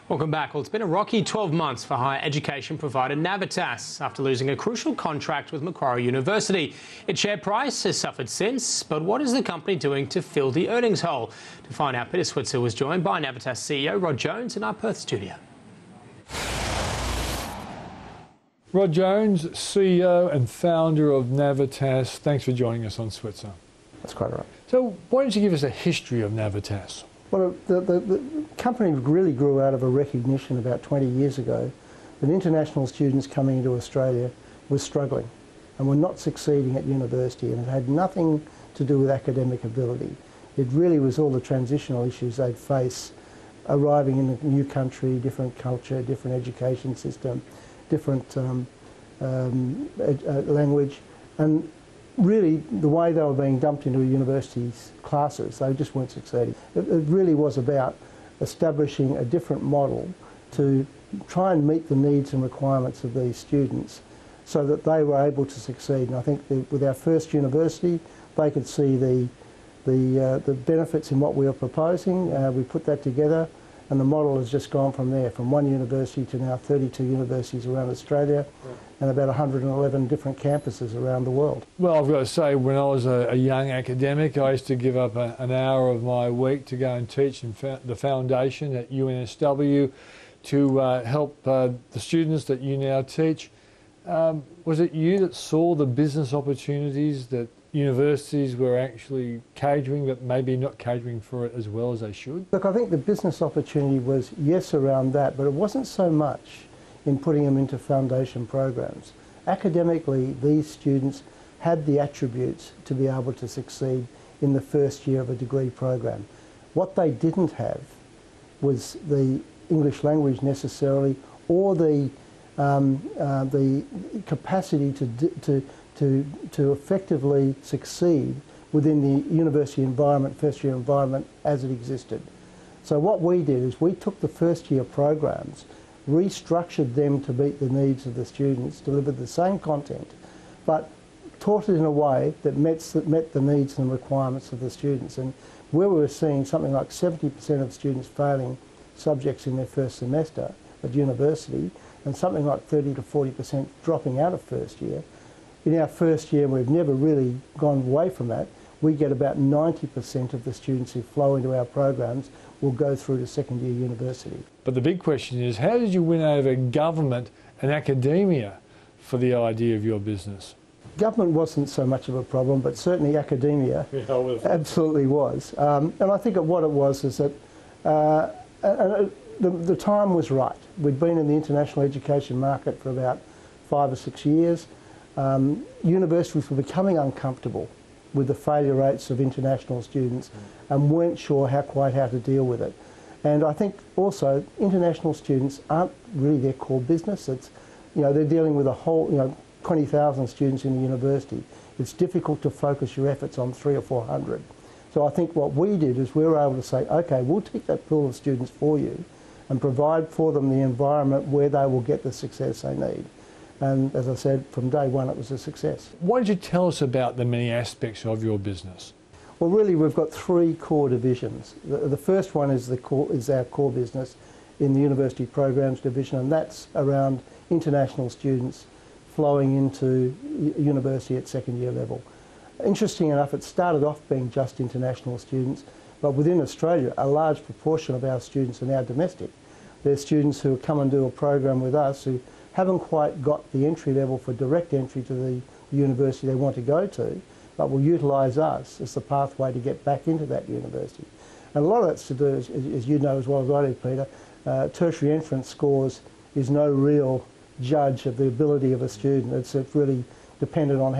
Welcome back. Well, it's been a rocky 12 months for higher education provider Navitas after losing a crucial contract with Macquarie University. Its share price has suffered since, but what is the company doing to fill the earnings hole? To find out, Peter Switzer was joined by Navitas CEO Rod Jones in our Perth studio. Rod Jones, CEO and founder of Navitas. Thanks for joining us on Switzer. That's quite right. So why don't you give us a history of Navitas? Well, the company really grew out of a recognition about 20 years ago that international students coming into Australia were struggling and were not succeeding at university, and it had nothing to do with academic ability. It really was all the transitional issues they'd face arriving in a new country, different culture, different education system, different language, and really the way they were being dumped into a university's classes, they just weren't succeeding. It really was about establishing a different model to try and meet the needs and requirements of these students so that they were able to succeed. And I think that with our first university, they could see the benefits in what we were proposing. We put that together, and the model has just gone from there, from one university to now 32 universities around Australia, and about 111 different campuses around the world. Well, I've got to say, when I was a young academic, I used to give up an hour of my week to go and teach in the foundation at UNSW to help the students that you now teach. Was it you that saw the business opportunities that universities were actually catering, but maybe not catering for it as well as they should? Look, I think the business opportunity was, yes, around that, but it wasn't so much in putting them into foundation programs. Academically, these students had the attributes to be able to succeed in the first year of a degree program. What they didn't have was the English language necessarily, or the capacity to effectively succeed within the university environment, first year environment as it existed. So what we did is we took the first year programs, restructured them to meet the needs of the students, delivered the same content, but taught it in a way that met the needs and requirements of the students. And where we were seeing something like 70% of students failing subjects in their first semester at university, and something like 30 to 40% dropping out of first year, in our first year, we've never really gone away from that, we get about 90% of the students who flow into our programs will go through to second year university. But the big question is, how did you win over government and academia for the idea of your business? Government wasn't so much of a problem, but certainly academia absolutely was. And I think what it was is that the time was right. We'd been in the international education market for about 5 or 6 years. Universities were becoming uncomfortable with the failure rates of international students and weren't sure quite how to deal with it. And I think also international students aren't really their core business. It's, they're dealing with a whole, 20,000 students in the university. It's difficult to focus your efforts on 300 or 400. So I think what we did is we were able to say, okay, we'll take that pool of students for you and provide for them the environment where they will get the success they need. And as I said, from day one, it was a success. Why don't you tell us about the many aspects of your business? Well, really, we've got 3 core divisions. The first one is our core business in the university programs division, and that's around international students flowing into university at second year level. Interesting enough, it started off being just international students, but within Australia, a large proportion of our students are now domestic. They're students who come and do a program with us who haven't quite got the entry level for direct entry to the university they want to go to, but will utilise us as the pathway to get back into that university. And a lot of that's to do, as you know as well as I do, Peter, tertiary entrance scores is no real judge of the ability of a student. It's really dependent on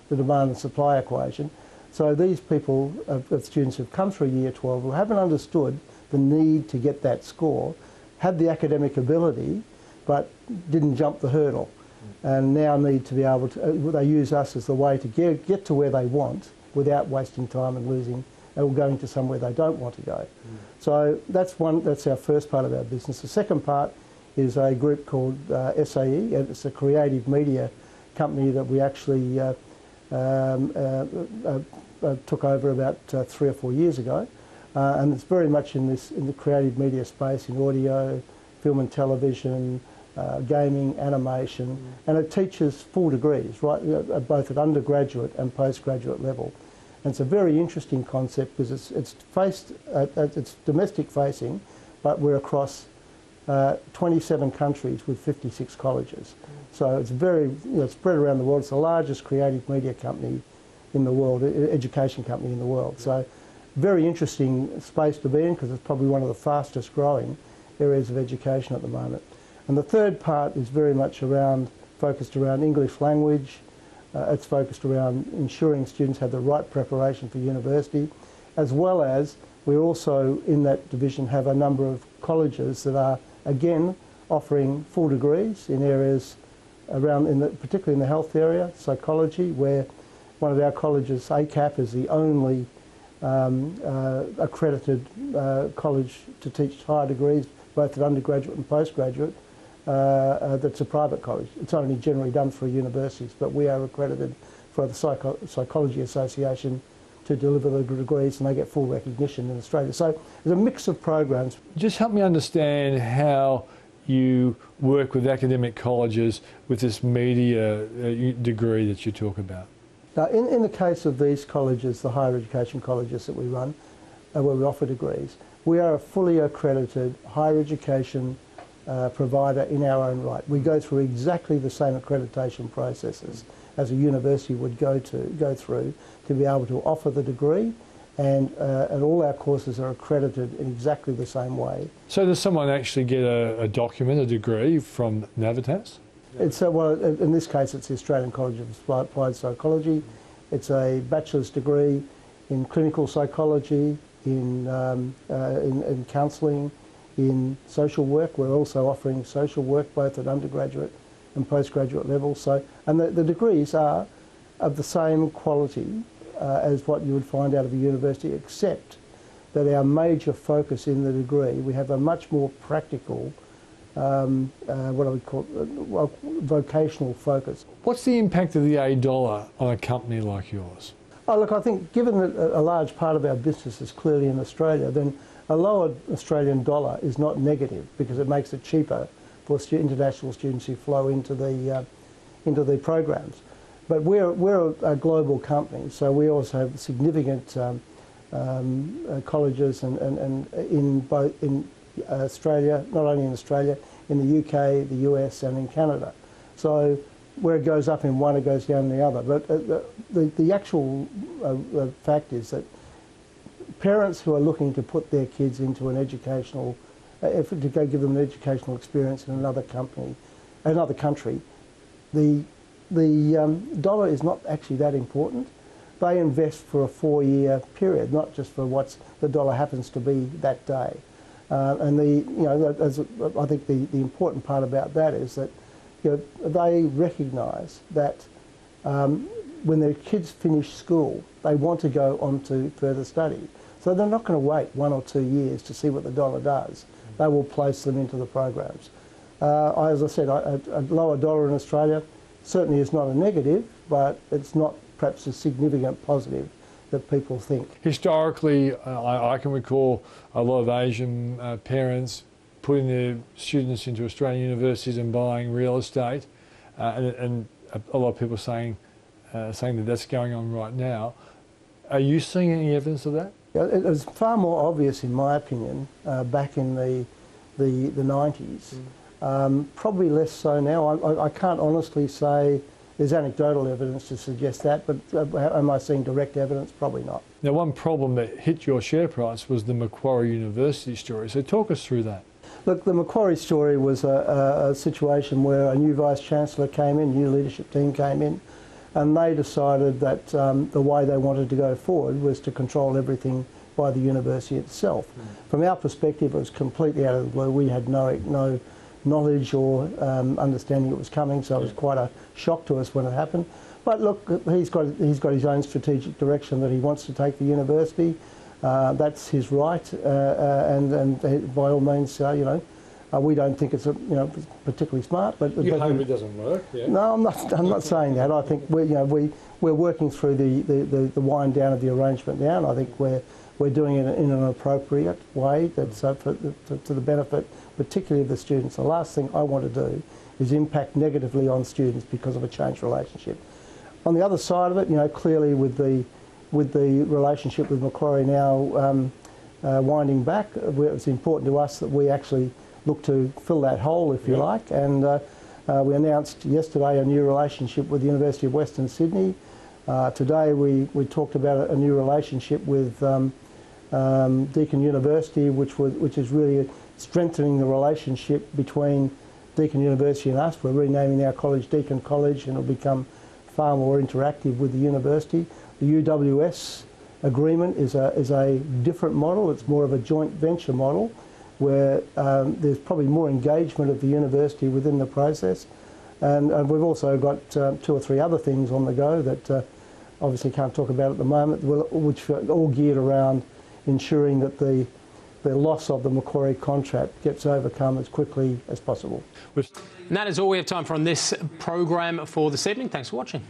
the demand and supply equation. So these people, students who've come through year 12, who haven't understood the need to get that score, have the academic ability, but didn't jump the hurdle, and now need to be able to, they use us as the way to get to where they want without wasting time and losing, or going to somewhere they don't want to go. So that's our first part of our business. The second part is a group called SAE. It's a creative media company that we actually took over about 3 or 4 years ago, and it's very much in the creative media space, in audio, film and television, gaming, animation, and it teaches full degrees, right, both at undergraduate and postgraduate level. And it's a very interesting concept because it's domestic facing, but we're across 27 countries with 56 colleges. So it's very spread around the world. It's the largest creative media company in the world, education company in the world. So very interesting space to be in because it's probably one of the fastest growing areas of education at the moment. And the third part is very much focused around English language. It's focused around ensuring students have the right preparation for university, as well as we also in that division have a number of colleges that are again offering full degrees in areas around, particularly in the health area, psychology, where one of our colleges, ACAP, is the only accredited college to teach higher degrees, both at undergraduate and postgraduate. That's a private college. It's only generally done for universities, but we are accredited for the Psychology Association to deliver the degrees, and they get full recognition in Australia. So there's a mix of programs. Just help me understand how you work with academic colleges with this media degree that you talk about. Now, in the case of these colleges, the higher education colleges that we run, where we offer degrees, we are a fully accredited higher education provider in our own right. We go through exactly the same accreditation processes as a university would go through to be able to offer the degree, and all our courses are accredited in exactly the same way. So does someone actually get a document, a degree from Navitas? It's well, in this case, it's the Australian College of Applied Psychology. It's a bachelor's degree in clinical psychology, in counselling, in social work. We're also offering social work both at undergraduate and postgraduate level. So, and the degrees are of the same quality as what you would find out of a university, except that our major focus in the degree, we have a much more practical, what I would call vocational focus. What's the impact of the $8 on a company like yours? Oh, look, I think given that a large part of our business is clearly in Australia, then a lower Australian dollar is not negative because it makes it cheaper for international students who flow into the programs. But we're a global company, so we also have significant colleges and in Australia, not only in Australia, in the UK, the US, and in Canada. So where it goes up in one, it goes down in the other. But the actual fact is that parents who are looking to put their kids into an educational, to go give them an educational experience in another country, the dollar is not actually that important. They invest for a 4-year period, not just for what the dollar happens to be that day. And I think the important part about that is that they recognise that when their kids finish school, they want to go on to further study. So they're not going to wait 1 or 2 years to see what the dollar does. They will place them into the programs. As I said, a lower dollar in Australia certainly is not a negative, but it's not perhaps a significant positive that people think. Historically, I can recall a lot of Asian parents putting their students into Australian universities and buying real estate, and a lot of people saying that that's going on right now. Are you seeing any evidence of that? It was far more obvious, in my opinion, back in the 90s. Probably less so now. I can't honestly say there's anecdotal evidence to suggest that, but am I seeing direct evidence? Probably not. Now, one problem that hit your share price was the Macquarie University story. So talk us through that. Look, the Macquarie story was a situation where a new Vice-Chancellor came in, new leadership team came in, and they decided that the way they wanted to go forward was to control everything by the university itself. From our perspective, it was completely out of the blue. We had no knowledge or understanding it was coming, so it was quite a shock to us when it happened. But look, he's got his own strategic direction that he wants to take the university. That's his right, and by all means, We don't think it's particularly smart, but You hope it doesn't work. Yeah. No, I'm not saying that. I think we're working through the wind down of the arrangement now, and I think we're doing it in an appropriate way that's to the benefit, particularly of the students. The last thing I want to do is impact negatively on students because of a changed relationship. On the other side of it, clearly with the relationship with Macquarie now winding back, it's important to us that we actually look to fill that hole, if you like, and we announced yesterday a new relationship with the University of Western Sydney. Today we talked about a new relationship with Deakin University, which is really strengthening the relationship between Deakin University and us. We're renaming our college Deakin College, and it'll become far more interactive with the university. The UWS agreement is a different model. It's more of a joint venture model where there's probably more engagement of the university within the process. And we've also got 2 or 3 other things on the go that obviously can't talk about at the moment, which are all geared around ensuring that the loss of the Macquarie contract gets overcome as quickly as possible. And that is all we have time for on this program for this evening. Thanks for watching.